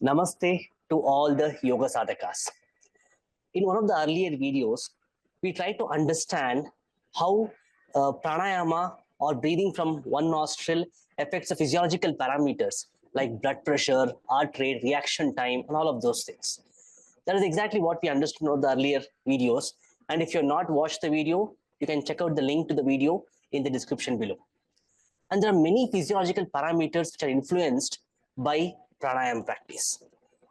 Namaste to all the yoga sadhakas. In one of the earlier videos, we tried to understand how pranayama or breathing from one nostril affects the physiological parameters like blood pressure, heart rate, reaction time, and all of those things. That is exactly what we understood in the earlier videos. And if you're not watched the video, you can check out the link to the video in the description below. And there are many physiological parameters which are influenced by pranayama practice.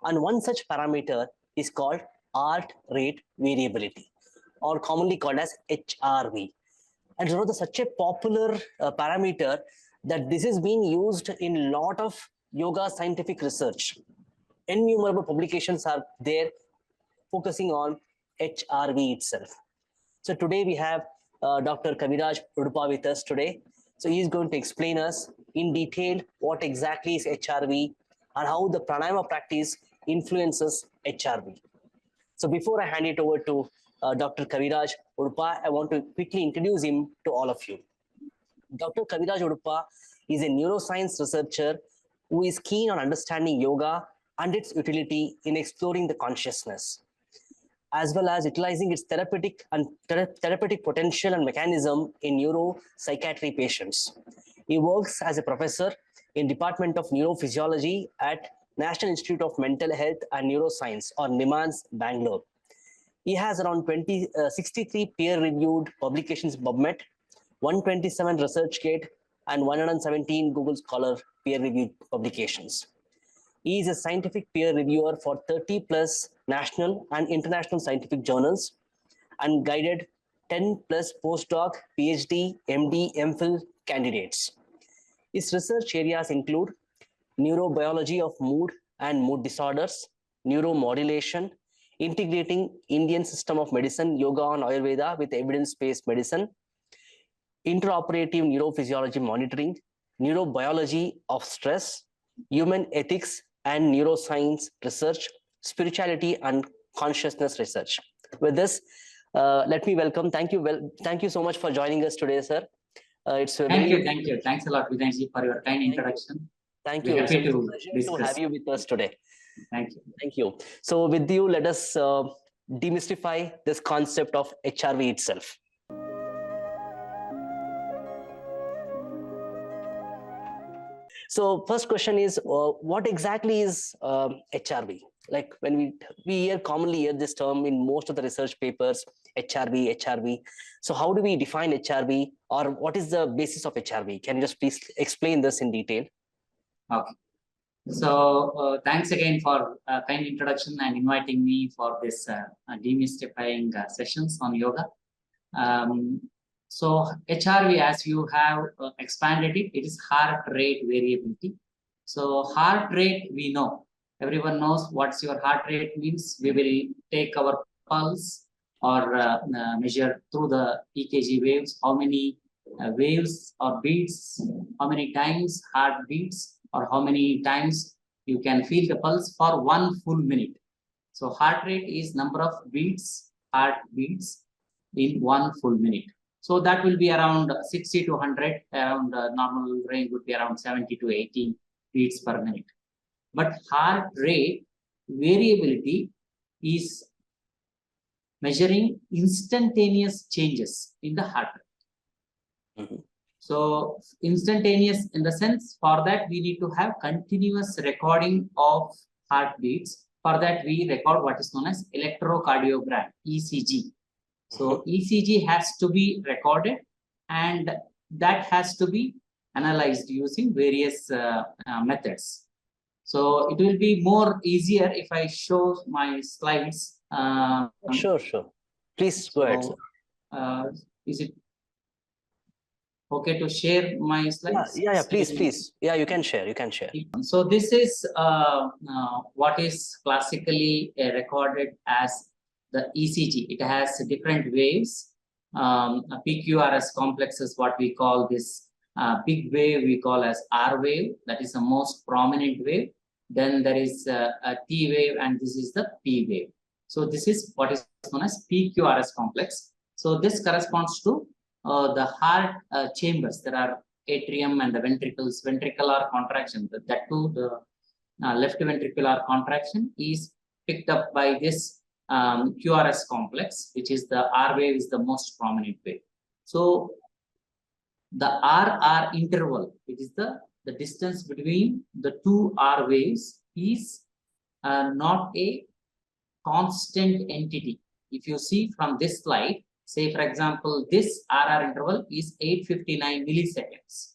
And one such parameter is called heart rate variability, or commonly called as HRV. And such a popular parameter that this is being used in a lot of yoga scientific research. Innumerable publications are there focusing on HRV itself. So today we have Dr. Kaviraja Udupa with us today. So he is going to explain us in detail what exactly is HRV and how the pranayama practice influences HRV. So before I hand it over to Dr. Kaviraja Udupa, I want to quickly introduce him to all of you. Dr. Kaviraja Udupa is a neuroscience researcher who is keen on understanding yoga and its utility in exploring the consciousness, as well as utilizing its therapeutic potential and mechanism in neuro-psychiatry patients. He works as a professor in Department of Neurophysiology at National Institute of Mental Health and Neuroscience, or NIMHANS, Bangalore. He has around 63 peer-reviewed publications in PubMed, 127 ResearchGate, and 117 Google Scholar peer-reviewed publications. He is a scientific peer reviewer for 30 plus national and international scientific journals and guided 10 plus postdoc, Ph.D, MD, MPhil candidates. His research areas include neurobiology of mood and mood disorders, neuromodulation, integrating Indian system of medicine, yoga and Ayurveda with evidence-based medicine, interoperative neurophysiology monitoring, neurobiology of stress, human ethics and neuroscience research, spirituality and consciousness research. With this, let me welcome. Thank you so much for joining us today, sir. Thank you. Thanks a lot, Vinay, for your kind introduction. Thank you. Happy It's a to pleasure to have you with us today. Thank you. So, with you, let us demystify this concept of HRV itself. So first question is, what exactly is HRV? Like when we commonly hear this term in most of the research papers, HRV. So how do we define HRV, or what is the basis of HRV? Can you just please explain this in detail? Okay. So thanks again for kind introduction and inviting me for this demystifying sessions on yoga. So HRV, as you have expanded it, it is heart rate variability. So heart rate, we know. Everyone knows what's your heart rate means. We will take our pulse or measure through the EKG waves, how many waves or beats, how many times heart beats, or how many times you can feel the pulse for 1 full minute. So heart rate is number of beats, heart beats in 1 full minute. So that will be around 60 to 100, around normal range would be around 70 to 80 beats per minute. But heart rate variability is measuring instantaneous changes in the heart rate. Mm-hmm. So instantaneous in the sense, for that we need to have continuous recording of heartbeats. For that we record what is known as electrocardiogram, ECG. So ECG has to be recorded, and that has to be analyzed using various methods. So it will be more easier if I show my slides. Sure. Please go ahead. Is it okay to share my slides? Yeah, please. Yeah, you can share. So this is what is classically recorded as the ECG. It has different waves. A PQRS complex is what we call this big wave, we call as R wave. That is the most prominent wave. Then there is a T wave, and this is the P wave. So this is what is known as PQRS complex. So this corresponds to the heart chambers. There are atrium and the ventricles. Ventricular contraction. That too, left ventricular contraction is picked up by this QRS complex, which is the R wave is the most prominent wave. So the RR interval, it is the distance between the two R waves is not a constant entity. If you see from this slide, say for example, this RR interval is 859 milliseconds.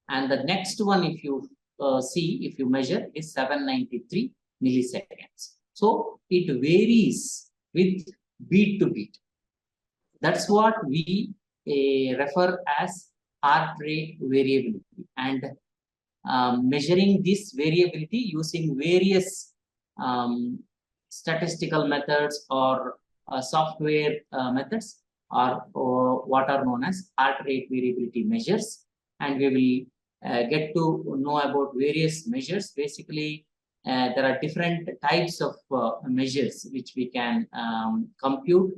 And the next one, if you if you measure, is 793 milliseconds. So it varies with beat to beat. That's what we refer as heart rate variability. And measuring this variability using various statistical methods or software methods are what are known as heart rate variability measures. And we will get to know about various measures. Basically, there are different types of measures which we can compute.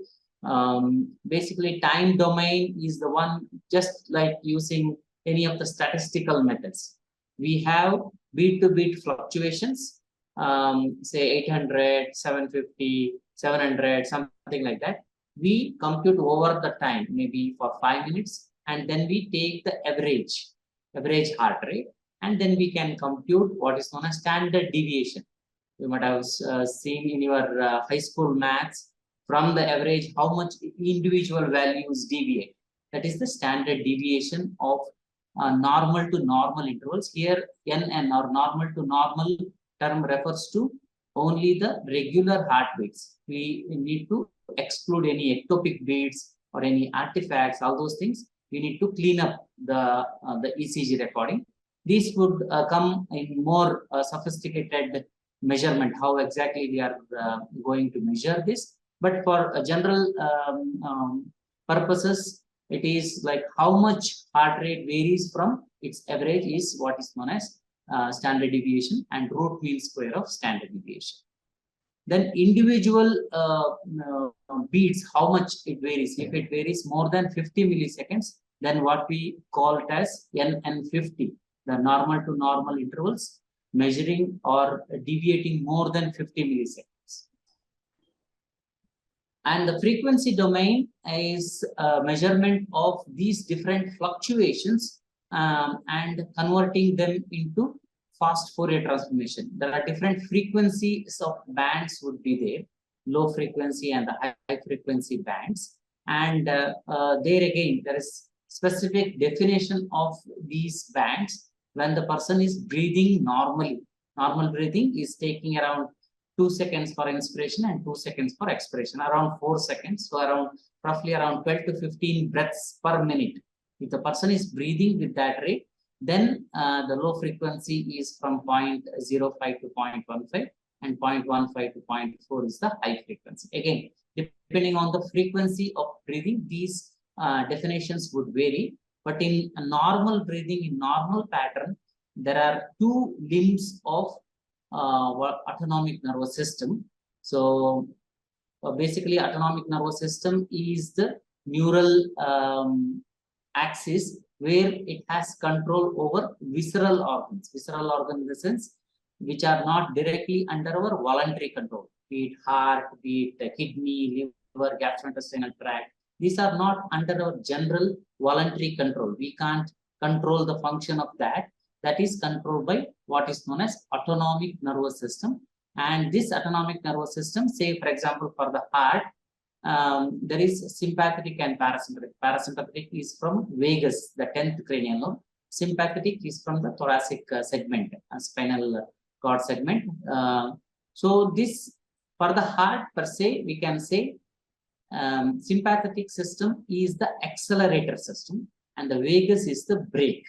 Basically, time domain is the one, just like using any of the statistical methods. We have beat-to-beat fluctuations, say 800, 750, 700, something like that. We compute over the time, maybe for 5 minutes, and then we take the average heart rate, and then we can compute what is known as standard deviation. You might have seen in your high school maths, from the average, how much individual values deviate. That is the standard deviation of normal to normal intervals. Here, NN or normal to normal term refers to only the regular heartbeats. We need to exclude any ectopic beats or any artifacts, all those things. We need to clean up the ECG recording. These would come in more sophisticated measurement, how exactly we are going to measure this. But for general purposes, it is like how much heart rate varies from its average is what is known as standard deviation, and root mean square of standard deviation. Then individual beats, how much it varies. If it varies more than 50 milliseconds, then what we call it as NN50, the normal to normal intervals measuring or deviating more than 50 milliseconds. And the frequency domain is a measurement of these different fluctuations and converting them into fast Fourier transformation. There are different frequencies of bands would be there, low frequency and the high frequency bands. And there again, there is specific definition of these bands when the person is breathing normally. Normal breathing is taking around 2 seconds for inspiration and 2 seconds for expiration, around 4 seconds. So roughly around 12 to 15 breaths per minute. If the person is breathing with that rate, then the low frequency is from 0.05 to 0.15 and 0.15 to 0.4 is the high frequency. Again, depending on the frequency of breathing, these definitions would vary. But in a normal breathing, in normal pattern, there are two limbs of autonomic nervous system. So basically, autonomic nervous system is the neural axis where it has control over visceral organs. Visceral organs in the sense which are not directly under our voluntary control, be it heart, be it kidney, liver, gastrointestinal tract. These are not under our general voluntary control. We can't control the function of that. That is controlled by what is known as autonomic nervous system. And this autonomic nervous system, say for example, for the heart, there is sympathetic and parasympathetic. Parasympathetic is from vagus, the 10th cranial lobe. Sympathetic is from the thoracic segment, spinal cord segment. So this, for the heart per se, we can say sympathetic system is the accelerator system and the vagus is the brake.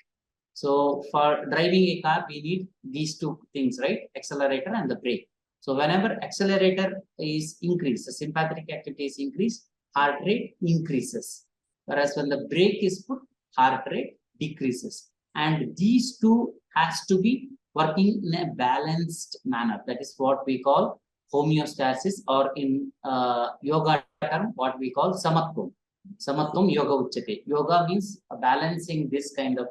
So for driving a car, we need these two things, right? Accelerator and the brake. So whenever accelerator is increased, the sympathetic activity is increased, heart rate increases. Whereas when the brake is put, heart rate decreases. And these two has to be working in a balanced manner. That is what we call homeostasis, or in yoga term, what we call samatvam. Samatvam yoga uchyate. Yoga means balancing this kind of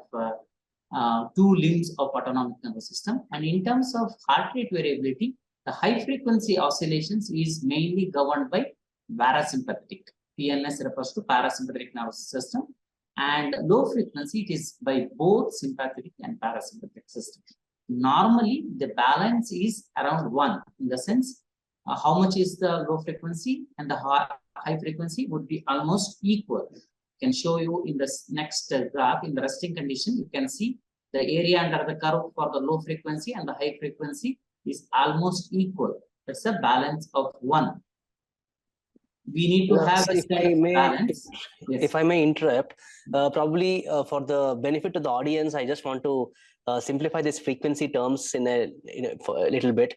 two limbs of autonomic nervous system. And in terms of heart rate variability, the high frequency oscillations is mainly governed by parasympathetic. PNS refers to parasympathetic nervous system, and low frequency it is by both sympathetic and parasympathetic system. Normally, the balance is around 1, in the sense how much is the low frequency and the high frequency would be almost equal. I can show you in the next graph. In the resting condition, you can see the area under the curve for the low frequency and the high frequency is almost equal. That's a balance of 1. We need to have this kind of balance. If I may interrupt, probably for the benefit of the audience, I just want to simplify this frequency terms in a little bit,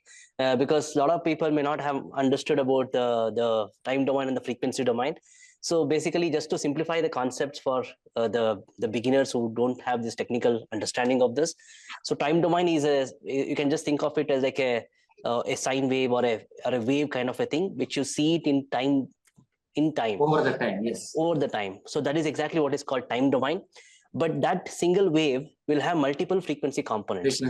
because a lot of people may not have understood about the time domain and the frequency domain. So basically, just to simplify the concepts for the beginners who don't have this technical understanding of this. So time domain is you can just think of it as like a sine wave or a wave kind of a thing, which you see it in time. Over the time, yes. Over the time. So that is exactly what is called time domain. But that single wave will have multiple frequency components.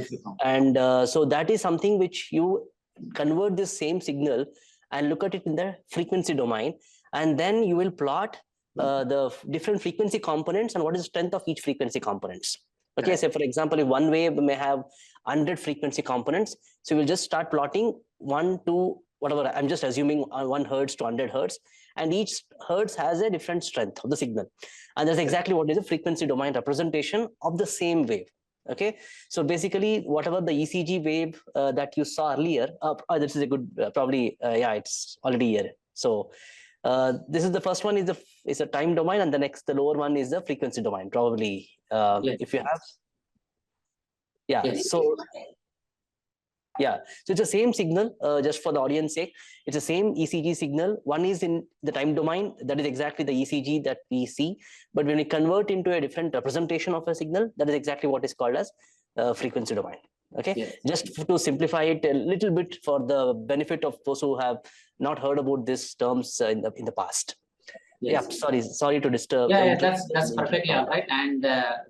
And so that is something which you convert this same signal and look at it in the frequency domain. And then you will plot the different frequency components and what is the strength of each frequency components. Okay, so for example, if one wave may have 100 frequency components, so we'll just start plotting 1 to whatever, I'm just assuming 1 hertz to 100 hertz. And each hertz has a different strength of the signal. And that's exactly what is a frequency domain representation of the same wave. Okay, so basically, whatever the ECG wave that you saw earlier, this is a good, yeah, it's already here. So this is the first one is a time domain, and the lower one is the frequency domain, probably. Yes. If you have, yeah, yes. So yeah, so it's the same signal, just for the audience sake. It's the same ECG signal. One is in the time domain, that is exactly the ECG that we see. But when we convert into a different representation of a signal, that is exactly what is called as frequency domain. Okay, yes. Just to simplify it a little bit for the benefit of those who have not heard about these terms in the past. Yes. Yeah, sorry to disturb. Yeah, that's perfectly all right. And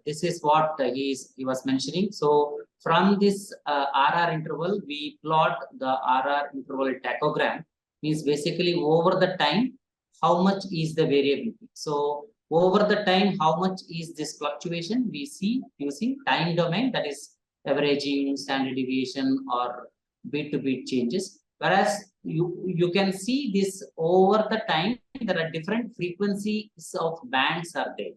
this is what he was mentioning. So from this RR interval, we plot the RR interval tachogram. Means basically over the time, how much is the variability. So over the time, how much is this fluctuation? We see using time domain, that is averaging, standard deviation, or beat to beat changes. Whereas you can see this over the time, there are different frequencies of bands are there.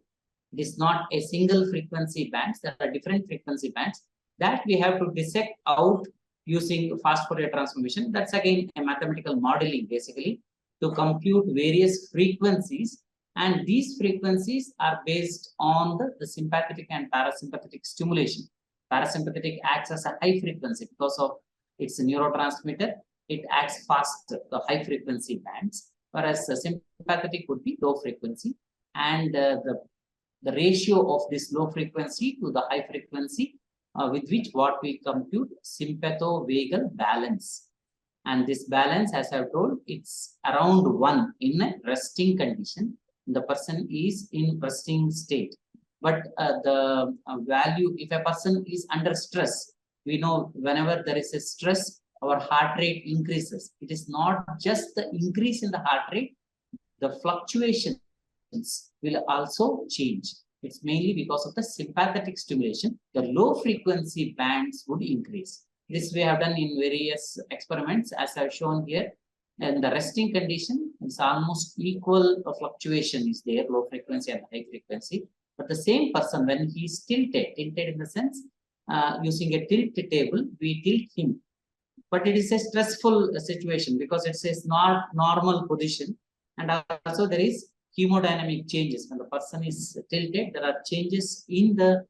It is not a single frequency bands. There are different frequency bands that we have to dissect out using fast Fourier transformation. That's again a mathematical modeling basically to compute various frequencies. And these frequencies are based on the sympathetic and parasympathetic stimulation. Parasympathetic acts as a high frequency because of its neurotransmitter. It acts faster, the high frequency bands, whereas the sympathetic would be low frequency. And the ratio of this low frequency to the high frequency with which what we compute sympatho-vagal balance. And this balance, as I've told, it's around 1 in a resting condition. The person is in resting state. But the value, if a person is under stress, we know whenever there is a stress, our heart rate increases. It is not just the increase in the heart rate, the fluctuations will also change. It's mainly because of the sympathetic stimulation. The low frequency bands would increase. This we have done in various experiments, as I've shown here. And the resting condition is almost equal fluctuation is there, low frequency and high frequency. But the same person, when he is tilted in the sense, using a tilt table, we tilt him. But it is a stressful situation because it's a not normal position. And also there is hemodynamic changes. When the person is tilted, there are changes in the,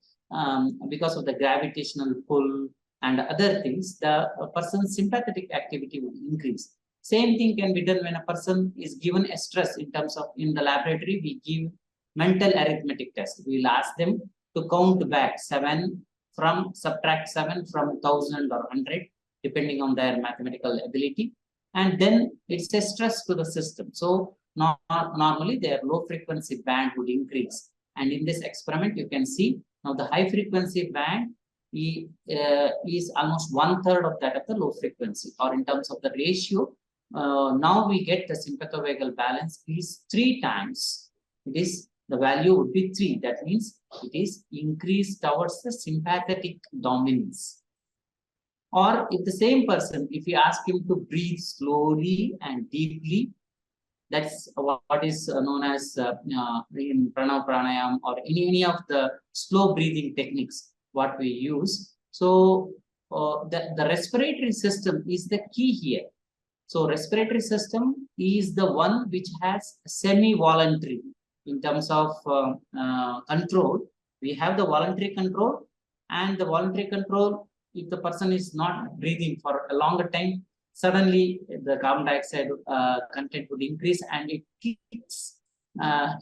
because of the gravitational pull and other things, the person's sympathetic activity would increase. Same thing can be done when a person is given a stress in terms of, in the laboratory, we give mental arithmetic test. We will ask them to count back 7 from, subtract 7 from 1000 or 100. Depending on their mathematical ability, and then it's a stress to the system. So normally their low frequency band would increase. And in this experiment, you can see Now the high frequency band is almost 1/3 of that of the low frequency, or in terms of the ratio, now we get the sympathovagal balance is 3 times. It is, the value would be 3. That means it is increased towards the sympathetic dominance. Or if the same person, if you ask him to breathe slowly and deeply, that's what is known as in Pranayama or any of the slow breathing techniques what we use. So the respiratory system is the key here. So respiratory system is the one which has semi-voluntary in terms of control. We have the voluntary control, and the voluntary control, if the person is not breathing for a longer time, suddenly the carbon dioxide content would increase, and it kicks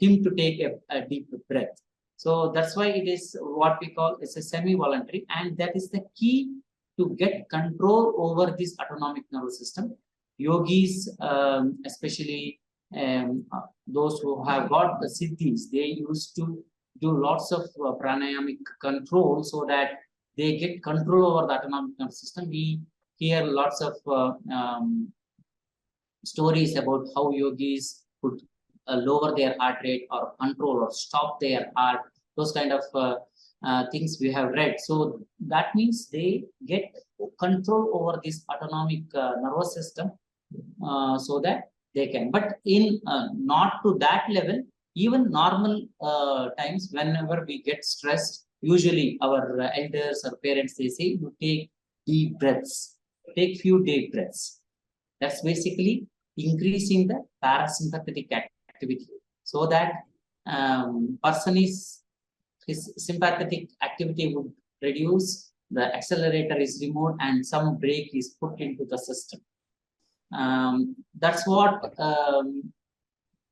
him to take a deep breath. So that's why it is what we call it's a semi-voluntary, and that is the key to get control over this autonomic nervous system. Yogis, especially those who have got the siddhis, they used to do lots of pranayamic control so that they get control over the autonomic nervous system. We hear lots of stories about how yogis could lower their heart rate or control or stop their heart. Those kind of things we have read. So that means they get control over this autonomic nervous system so that they can. But in not to that level, even normal times, whenever we get stressed, usually our elders or parents, they say, you take deep breaths, take few deep breaths. That's basically increasing the parasympathetic activity so that his sympathetic activity would reduce, the accelerator is removed, and some brake is put into the system. That's what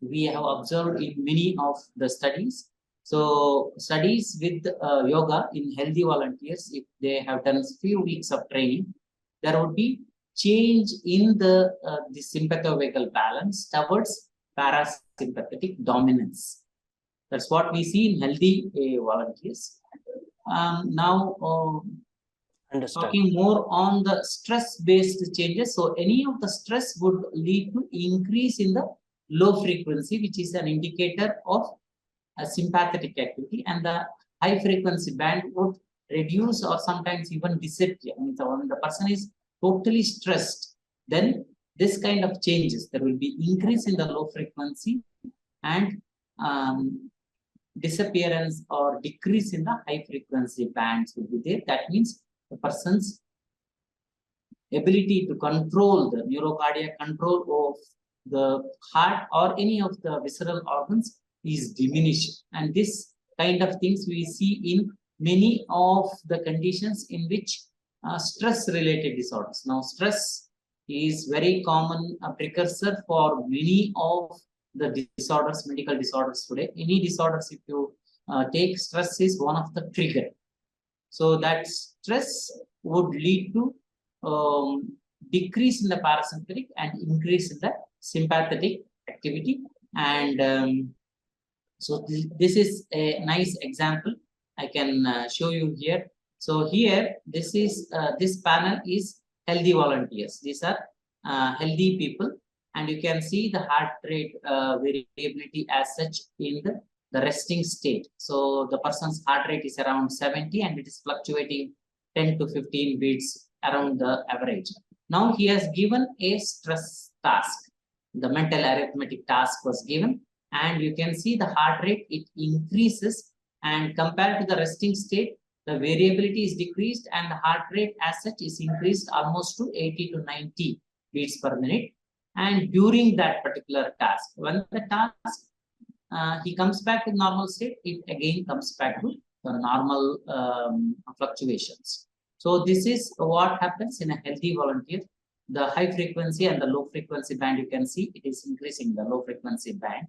we have observed in many of the studies. So studies with yoga in healthy volunteers, if they have done few weeks of training, there would be change in the sympathovagal balance towards parasympathetic dominance. That's what we see in healthy volunteers. Now, talking more on the stress-based changes. So any of the stress would lead to increase in the low frequency, which is an indicator of a sympathetic activity, and the high frequency band would reduce or sometimes even disappear. I mean, when the person is totally stressed, then this kind of changes, there will be increase in the low frequency and disappearance or decrease in the high frequency bands will be there. That means the person's ability to control the neurocardiac control of the heart or any of the visceral organs is diminished. And this kind of things we see in many of the conditions in which stress related disorders. Now, stress is very common precursor for many of the disorders, medical disorders today. Any disorders, if you take, stress is one of the trigger. So that stress would lead to decrease in the parasympathetic and increase in the sympathetic activity. And so this is a nice example I can show you here. So here, this is this panel is healthy volunteers. These are healthy people, and you can see the heart rate variability as such in the resting state. So the person's heart rate is around 70, and it is fluctuating 10 to 15 beats around the average. Now he has given a stress task. The mental arithmetic task was given, and you can see the heart rate, it increases, and compared to the resting state, the variability is decreased, and the heart rate as such is increased almost to 80 to 90 beats per minute. And during that particular task, when the task he comes back to normal state, it again comes back to the normal fluctuations. So this is what happens in a healthy volunteer. The high frequency and the low frequency band, you can see it is increasing the low frequency band.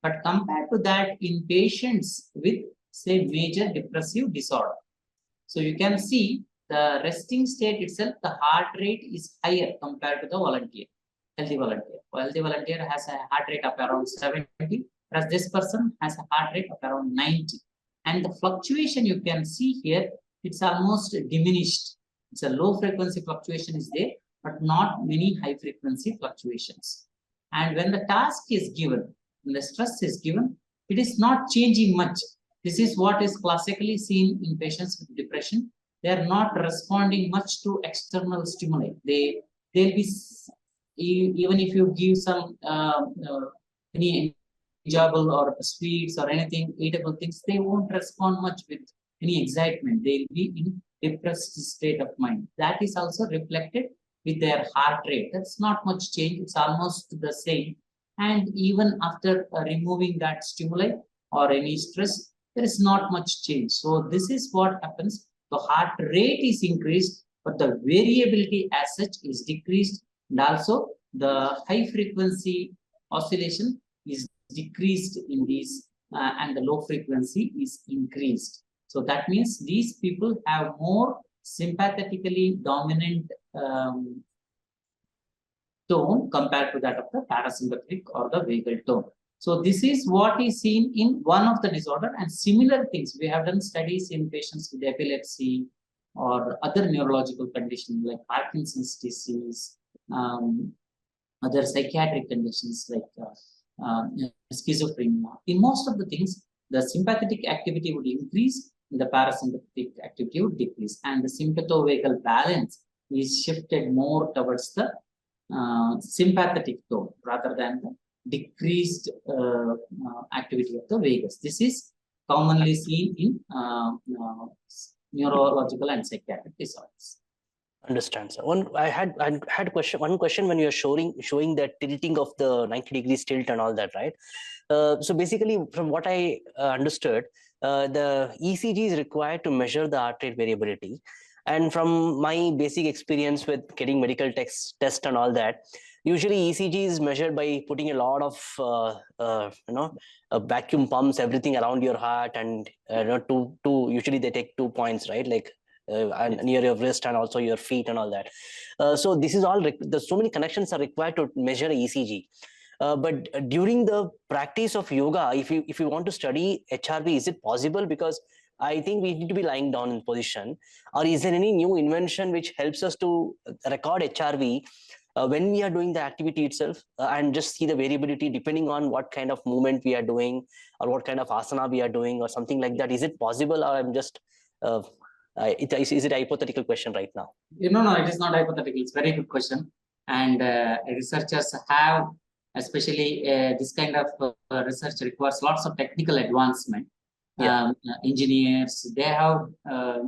But compared to that, in patients with, say, major depressive disorder, so you can see the resting state itself, the heart rate is higher compared to the volunteer, healthy volunteer. Healthy volunteer has a heart rate of around 70, whereas this person has a heart rate of around 90. And the fluctuation you can see here, it's almost diminished. It's a low frequency fluctuation is there, but not many high frequency fluctuations. And when the task is given, when the stress is given, it is not changing much. This is what is classically seen in patients with depression. They are not responding much to external stimuli. They'll be, even if you give some any enjoyable or sweets or anything, eatable things, they won't respond much with any excitement. They'll be in depressed state of mind. That is also reflected with their heart rate. That's not much change. It's almost the same. And even after removing that stimuli or any stress, there is not much change. So this is what happens. The heart rate is increased, but the variability as such is decreased. And also the high frequency oscillation is decreased in these, and the low frequency is increased. So that means these people have more sympathetically dominant tone compared to that of the parasympathetic or the vagal tone. So this is what is seen in one of the disorder, and similar things. We have done studies in patients with epilepsy or other neurological conditions like Parkinson's disease, other psychiatric conditions like schizophrenia. In most of the things, the sympathetic activity would increase, the parasympathetic activity would decrease, and the sympathovagal balance is shifted more towards the sympathetic tone rather than the decreased activity of the vagus. This is commonly seen in neurological and psychiatric disorders. Understand, sir. I had one question when you are showing that tilting of the 90 degrees tilt and all that, right? So basically, from what I understood, the ECG is required to measure the heart rate variability. And from my basic experience with getting medical test and all that, usually ECG is measured by putting a lot of vacuum pumps, everything around your heart, and usually they take 2 points, right? Like near your wrist and also your feet and all that. So this is all, there's so many connections are required to measure ECG. But during the practice of yoga, if you want to study HRV, is it possible? Because I think we need to be lying down in position. Or is there any new invention which helps us to record HRV when we are doing the activity itself, and just see the variability depending on what kind of movement we are doing or what kind of asana we are doing or something like that? Is it possible, or I'm just is it a hypothetical question right now? No, it is not hypothetical. It's a very good question. And researchers have, especially this kind of research requires lots of technical advancement. Yeah. Engineers, they have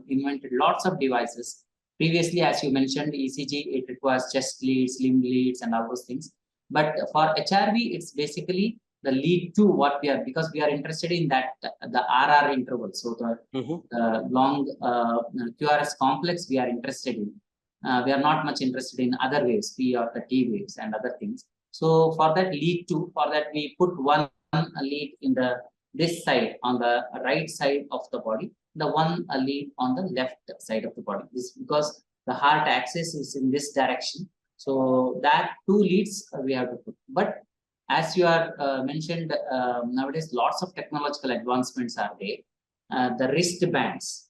invented lots of devices. Previously, as you mentioned, ECG, it requires chest leads, limb leads, and all those things. But for HRV, it's basically the lead to what we are, because we are interested in that, the RR interval. So the long QRS complex we are interested in. We are not much interested in other waves, P or the T waves and other things. So for that lead to, for that we put one lead in this side on the right side of the body, the one lead on the left side of the body. This because the heart axis is in this direction. So that 2 leads we have to put. But as you are mentioned, nowadays lots of technological advancements are there. The wristbands,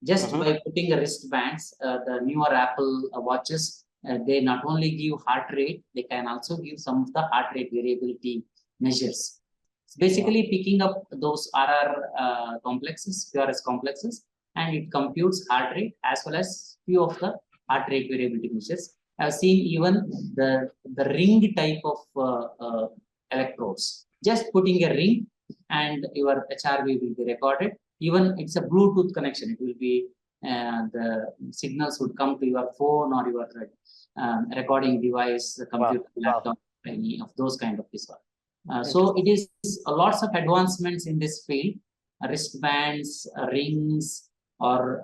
just by putting the wristbands, the newer Apple watches, they not only give heart rate, they can also give some of the heart rate variability measures. It's basically picking up those RR complexes, QRS complexes, and it computes heart rate as well as few of the heart rate variability measures. I've seen even the ring type of electrodes. Just putting a ring and your HRV will be recorded. Even it's a Bluetooth connection. It will be, the signals would come to your phone or your recording device, computer, laptop, any of those kind of disorders. So it is lots of advancements in this field, wristbands, rings, or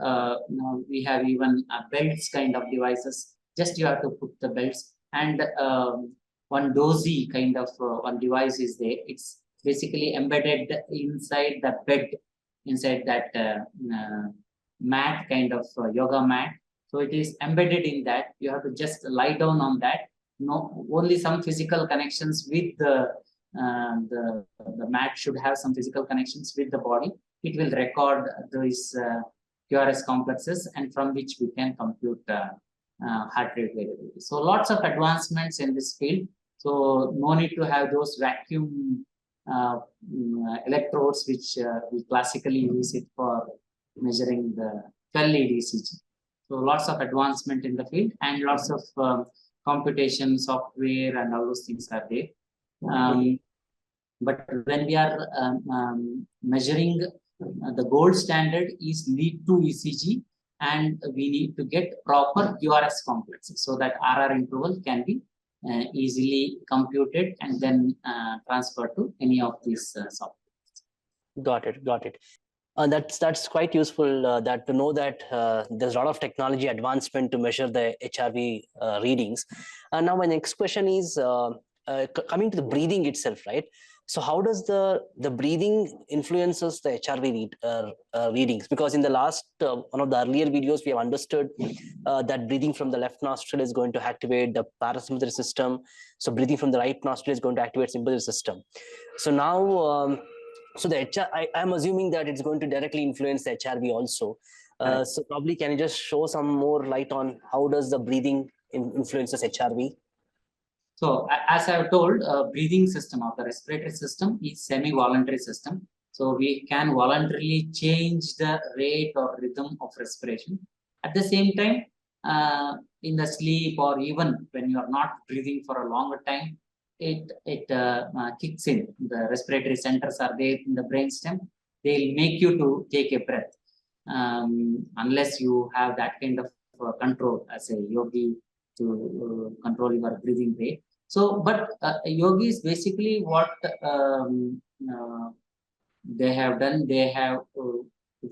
we have even belts kind of devices. Just you have to put the belts, and one dozy kind of one device is there. It's basically embedded inside the bed, inside that mat, kind of yoga mat. So it is embedded in that. You have to just lie down on that. No, only some physical connections with the mat should have some physical connections with the body, it will record these QRS complexes, and from which we can compute heart rate variability. So lots of advancements in this field. So no need to have those vacuum electrodes, which we classically use it for measuring the 12-lead ECG. So lots of advancement in the field, and lots of computation software and all those things are there. But when we are measuring, the gold standard is lead to ECG, and we need to get proper QRS complexes so that RR interval can be easily computed and then transferred to any of these softwares. Got it. That's quite useful, that to know that there's a lot of technology advancement to measure the HRV readings. And now my next question is coming to the breathing itself, right? So how does the breathing influences the HRV readings? Because in the last one of the earlier videos, we have understood that breathing from the left nostril is going to activate the parasympathetic system. So breathing from the right nostril is going to activate sympathetic system. So now, so I'm assuming that it's going to directly influence the HRV also. So probably can you just show some more light on how does the breathing influences HRV? So as I have told, breathing system of the respiratory system is semi-voluntary system. So we can voluntarily change the rate or rhythm of respiration. At the same time, in the sleep or even when you are not breathing for a longer time, it kicks in. The respiratory centers are there in the brainstem. They'll make you to take a breath. Unless you have that kind of control as a yogi to control your breathing rate. So, but yogis basically what they have done, they have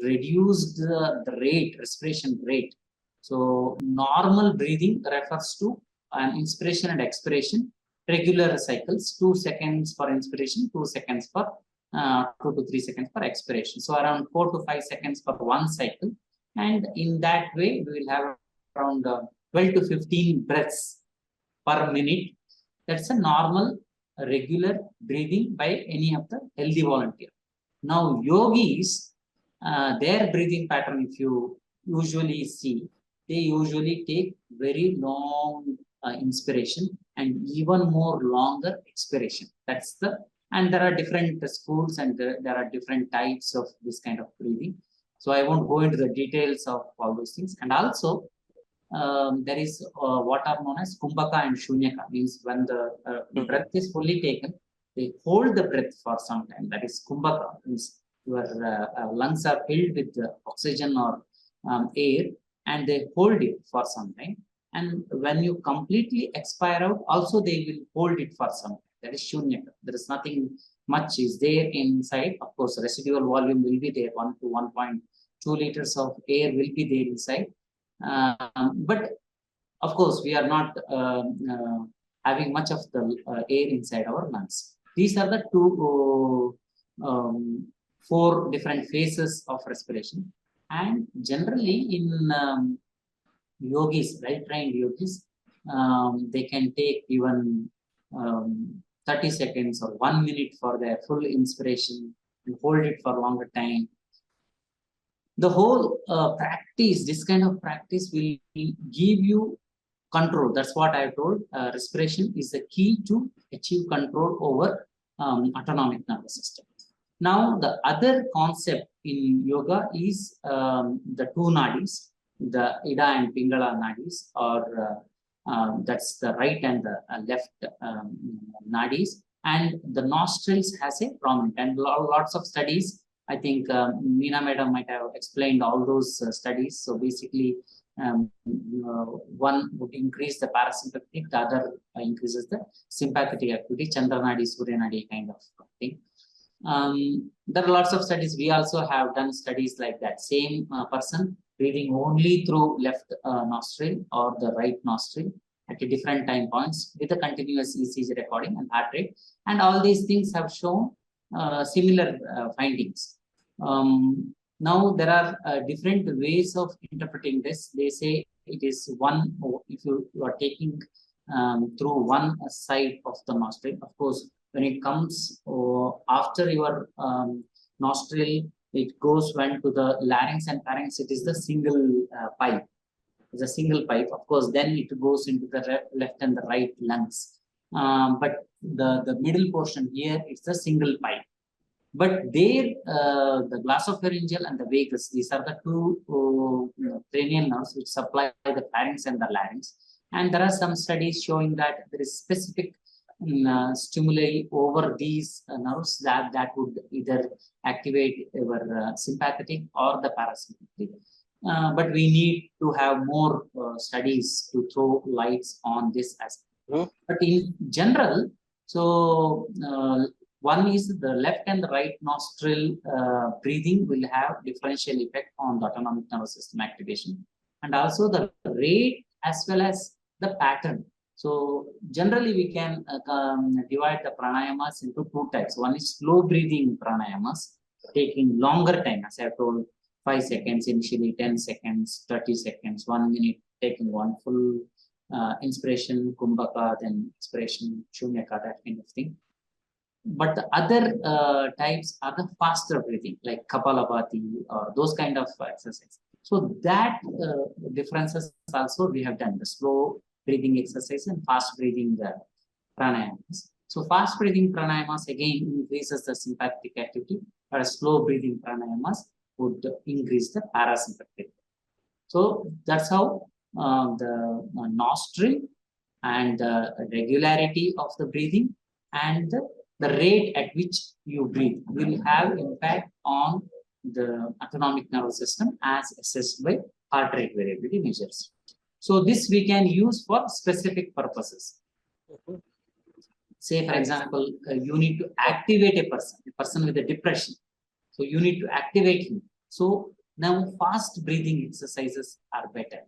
reduced the rate, respiration rate. So normal breathing refers to an inspiration and expiration, regular cycles, 2 seconds for inspiration, 2 seconds for 2 to 3 seconds for expiration. So around 4 to 5 seconds for one cycle. And in that way, we will have around 12 to 15 breaths per minute. That's a normal, regular breathing by any of the healthy volunteer. Now, yogis, their breathing pattern, if you usually see, they usually take very long inspiration and even more longer expiration. That's the, and there are different schools and there are different types of this kind of breathing. So I won't go into the details of all those things. And also, there is what are known as kumbhaka and shunyaka, means when the breath is fully taken, they hold the breath for some time. That is kumbhaka, means your lungs are filled with oxygen or air, and they hold it for some time. And when you completely expire out, also they will hold it for some time. That is shunyaka. There is nothing much is there inside. Of course, residual volume will be there. 1 to 1.2 liters of air will be there inside. But of course, we are not having much of the air inside our lungs. These are the two, 4 different phases of respiration. And generally in yogis, well-trained yogis, they can take even 30 seconds or 1 minute for their full inspiration and hold it for longer time. The whole practice, this kind of practice will give you control. That's what I told. Respiration is the key to achieve control over autonomic nervous system. Now, the other concept in yoga is the 2 nadis, the Ida and Pingala nadis, or that's the right and the left nadis, and the nostrils has a prominent, and lots of studies. I think Meena madam might have explained all those studies. So basically, one would increase the parasympathetic, the other increases the sympathetic activity, Chandranadi, Suryanadi kind of thing. There are lots of studies. We also have done studies like that. Same person breathing only through left nostril or the right nostril at a different time points with a continuous ECG recording and heart rate. And all these things have shown similar findings. Now there are different ways of interpreting this. They say it is one, if you are taking through one side of the nostril. Of course, when it comes after your nostril it goes went to the larynx and pharynx. It is the single pipe. It's a single pipe. Of course, then it goes into the left and the right lungs. But the middle portion here, it's a single pipe. But there, the glossopharyngeal and the vagus, these are the two cranial nerves which supply the pharynx and the larynx. And there are some studies showing that there is specific stimuli over these nerves that would either activate our sympathetic or the parasympathetic. But we need to have more studies to throw lights on this aspect. But in general, so one is the left and the right nostril breathing will have differential effect on the autonomic nervous system activation, and also the rate as well as the pattern. So generally we can divide the pranayamas into two types. One is slow breathing pranayamas, taking longer time, as I have told, 5 seconds initially, 10 seconds, 30 seconds, 1 minute, taking one full inspiration, kumbhaka, then expiration, shunyaka, that kind of thing. But the other types are the faster breathing, like Kapalabhati or those kind of exercise. So that differences also we have done, the slow breathing exercise and fast breathing pranayamas. So fast breathing pranayamas again increases the sympathetic activity, whereas slow breathing pranayamas would increase the parasympathetic. So that's how the nostril and the regularity of the breathing and the rate at which you breathe will have impact on the autonomic nervous system as assessed by heart rate variability measures. So this we can use for specific purposes. Say, for example, you need to activate a person with a depression. So you need to activate him. So now fast breathing exercises are better.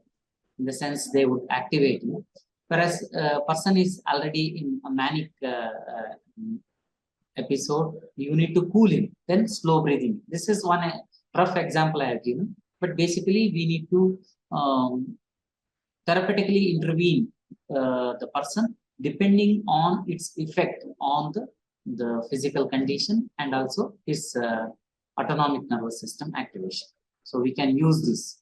In the sense they would activate you. Whereas a person is already in a manic episode, you need to cool him, then slow breathing. This is one rough example I have given. But basically, we need to therapeutically intervene the person depending on its effect on the physical condition and also his autonomic nervous system activation. So we can use this.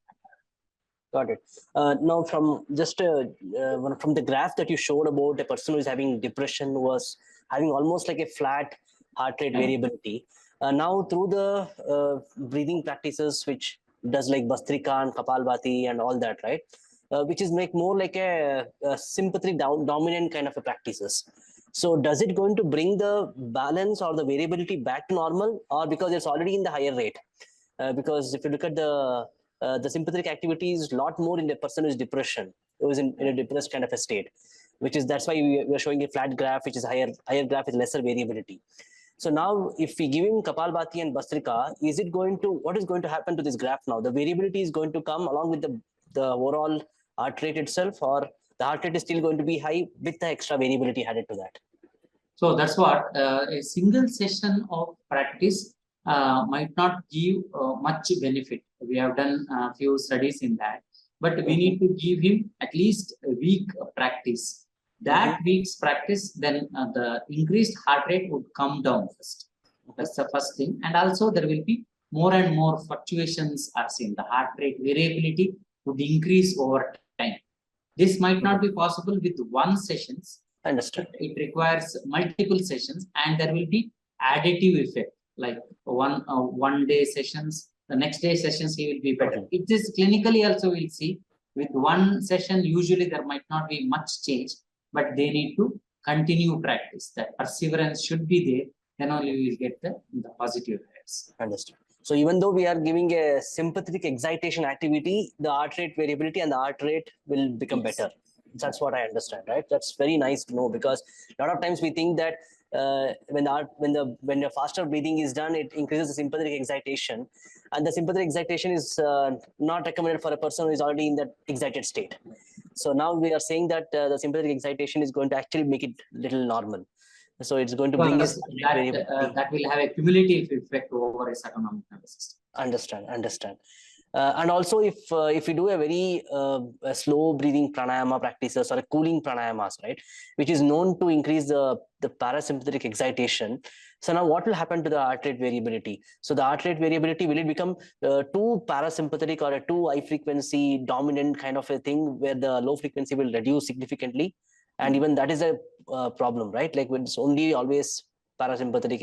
Got it. Now, from just from the graph that you showed about a person who is having depression was having almost like a flat heart rate variability. Now, through the breathing practices, which does like Bastrika and Kapalbhati and all that, right? Which is like more like a sympathetic dominant kind of a practices. So, does it going to bring the balance or the variability back to normal, or because it's already in the higher rate? Because if you look at the sympathetic activity is a lot more in the person who is depression, who is in a depressed kind of a state, which is that's why we are showing a flat graph, which is higher graph with lesser variability. So now, if we give him Kapalbhati and Bastrika, what is going to happen to this graph now? The variability is going to come along with the overall heart rate itself, or the heart rate is still going to be high with the extra variability added to that? So that's what a single session of practice might not give much benefit. We have done a few studies in that, but we need to give him at least a week of practice. That week's practice, then the increased heart rate would come down first. That's the first thing. And also there will be more and more fluctuations are seen. The heart rate variability would increase over time. This might not be possible with one sessions. Understood. It requires multiple sessions, and there will be additive effect, like one day sessions, the next day sessions he will be better. It is clinically also we'll see with one session usually there might not be much change, but they need to continue practice. That perseverance should be there, then only we will get the positive effects. Understood. So even though we are giving a sympathetic excitation activity, the heart rate variability and the heart rate will become better. That's what I understand, right? That's very nice to know, because a lot of times we think that when the faster breathing is done, it increases the sympathetic excitation, and the sympathetic excitation is not recommended for a person who is already in that excited state. So now we are saying that the sympathetic excitation is going to actually make it little normal. So it's going to bring this that will have a cumulative effect over its autonomic nervous system. Understand. And also, if we do a very a slow breathing pranayama practices or a cooling pranayamas, right, which is known to increase the parasympathetic excitation. So now what will happen to the heart rate variability? So the heart rate variability, will it become too parasympathetic or a too high frequency dominant kind of a thing where the low frequency will reduce significantly? And even that is a problem, right? Like when it's only always parasympathetic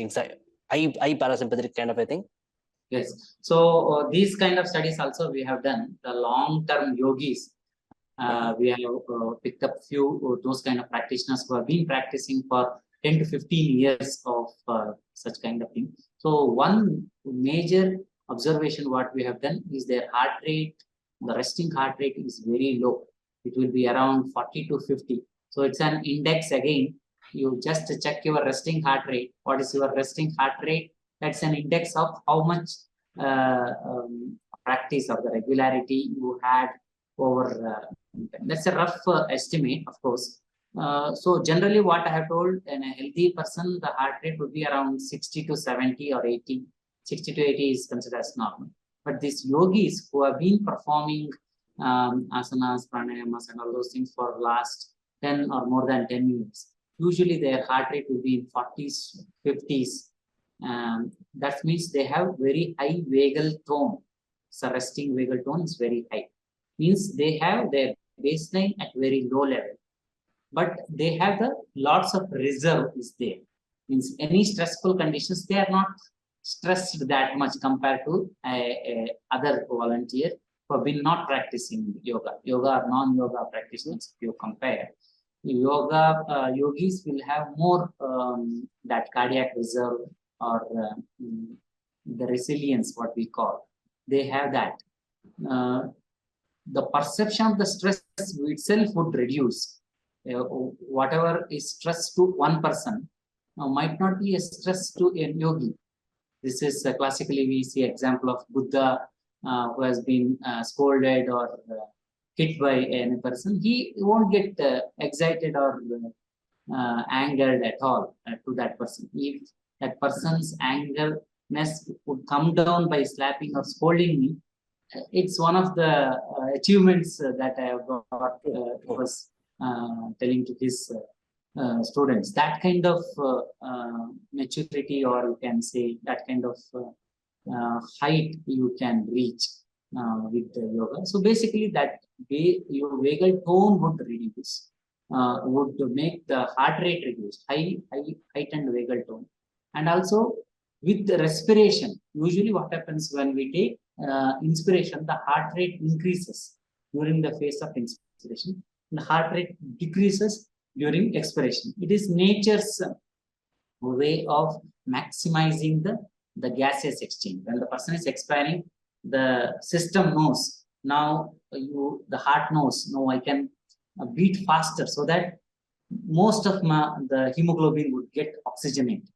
high parasympathetic kind of a thing. Yes. So these kind of studies also we have done. The long-term yogis, we have picked up few those kind of practitioners who have been practicing for 10 to 15 years of such kind of thing. So one major observation what we have done is their heart rate, the resting heart rate is very low. It will be around 40 to 50. So it's an index again. You just check your resting heart rate. What is your resting heart rate? That's an index of how much practice or the regularity you had over. That's a rough estimate, of course. So generally, what I have told, in a healthy person, the heart rate would be around 60 to 70 or 80. 60 to 80 is considered as normal. But these yogis who have been performing asanas, pranayamas, and all those things for last 10 or more than 10 years, usually their heart rate will be in 40s, 50s. That means they have very high vagal tone. So resting vagal tone is very high. Means they have their baseline at very low level, but they have the lots of reserve is there. Means any stressful conditions, they are not stressed that much compared to other volunteer who have been not practicing yoga or non-yoga practitioners. If you compare, yoga yogis will have more that cardiac reserve or the resilience, what we call. They have that. The perception of the stress itself would reduce. Whatever is stress to one person might not be a stress to a yogi. This is classically we see example of Buddha who has been scolded or hit by any person. He won't get excited or angered at all to that person. If that person's angerness would come down by slapping or scolding me, it's one of the achievements that I have got, was telling to his students. That kind of maturity, or you can say that kind of height you can reach with yoga. So basically that your vagal tone would reduce, would make the heart rate reduce, heightened vagal tone. And also with the respiration, usually what happens when we take inspiration, the heart rate increases during the phase of inspiration. The heart rate decreases during expiration. It is nature's way of maximizing the gaseous exchange. When the person is expiring, the system knows now, the heart knows, no, I can beat faster so that most of the hemoglobin would get oxygenated.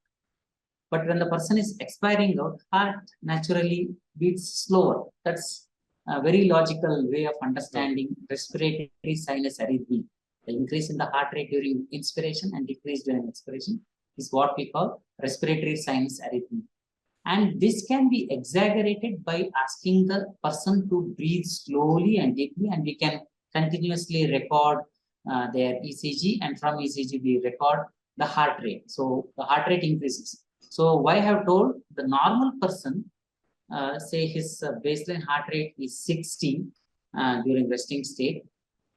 But when the person is expiring out, heart naturally beats slower. That's a very logical way of understanding respiratory sinus arrhythmia. The increase in the heart rate during inspiration and decrease during expiration is what we call respiratory sinus arrhythmia. And this can be exaggerated by asking the person to breathe slowly and deeply, and we can continuously record their ECG, and from ECG we record the heart rate. So the heart rate increases. So why I have told the normal person, say his baseline heart rate is 60 during resting state.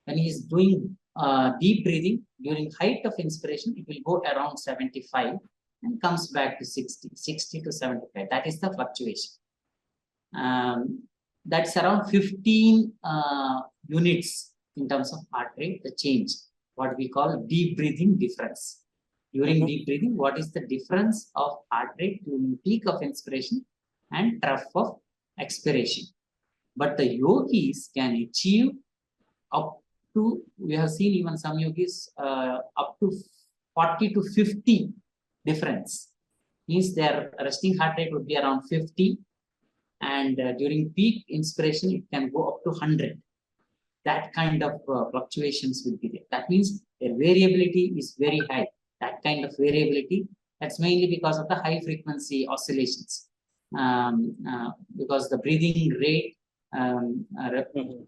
When he is doing deep breathing during height of inspiration, it will go around 75 and comes back to 60 to 75. That is the fluctuation. That's around 15 units in terms of heart rate, the change, what we call deep breathing difference. During deep breathing, what is the difference of heart rate during peak of inspiration and trough of expiration? But the yogis can achieve up to, we have seen even some yogis up to 40 to 50 difference. Means their resting heart rate would be around 50, and during peak inspiration it can go up to 100. That kind of fluctuations will be there. That means their variability is very high. That kind of variability, that's mainly because of the high frequency oscillations. Because the breathing rate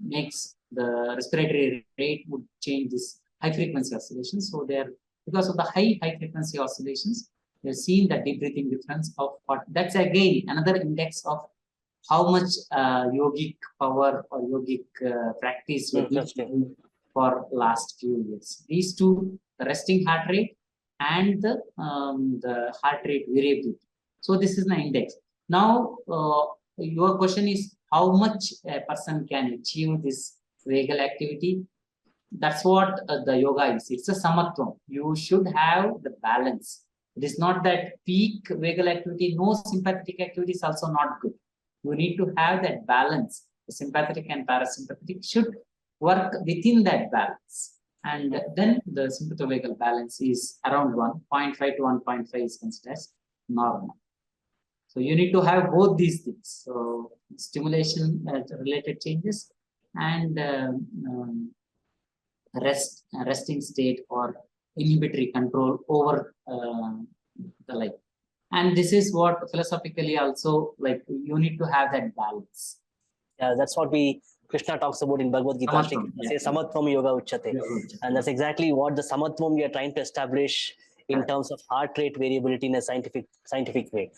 makes the respiratory rate would change this high frequency oscillations. So there, because of the high frequency oscillations, we've seen the deep breathing difference of what, that's again another index of how much yogic power or yogic practice we did for last few years. These two, the resting heart rate and the heart rate variability. So this is the index. Now, your question is how much a person can achieve this vagal activity. That's what the yoga is. It's a samatvam. You should have the balance. It is not that peak vagal activity, no sympathetic activity is also not good. You need to have that balance. The sympathetic and parasympathetic should work within that balance. And then the sympathovagal balance is around 1.5 to 1.5 is considered as normal. So you need to have both these things. So stimulation related changes and resting state or inhibitory control over the life. And this is what philosophically also, like, you need to have that balance. Yeah, that's what Krishna talks about in Bhagavad Gita. Samatvam yoga uchyate. And that's exactly what the samatvam we are trying to establish in terms of heart rate variability in a scientific way.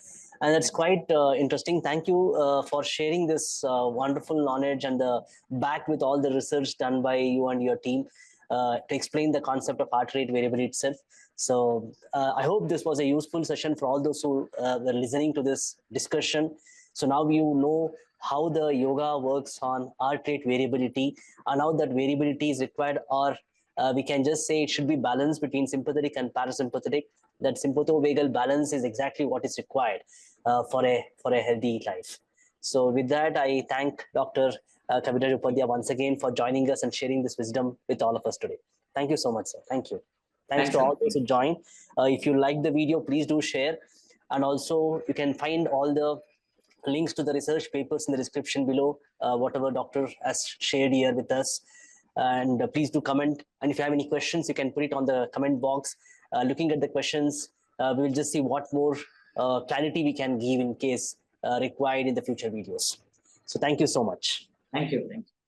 And that's quite interesting. Thank you for sharing this wonderful knowledge and back with all the research done by you and your team to explain the concept of heart rate variability itself. So I hope this was a useful session for all those who were listening to this discussion. So now you know how the yoga works on heart rate variability and how that variability is required, or we can just say it should be balanced between sympathetic and parasympathetic. That sympathovagal balance is exactly what is required for a healthy life. So with that, I thank Dr. Kaviraja Udupa once again for joining us and sharing this wisdom with all of us today. Thank you so much, sir. Thank you. Thanks to all those who joined. If you like the video, please do share. And also, you can find all the links to the research papers in the description below, whatever doctor has shared here with us. And please do comment. And if you have any questions, you can put it on the comment box. Looking at the questions, we will just see what more clarity we can give in case required in the future videos. So thank you so much. Thank you. Thank you.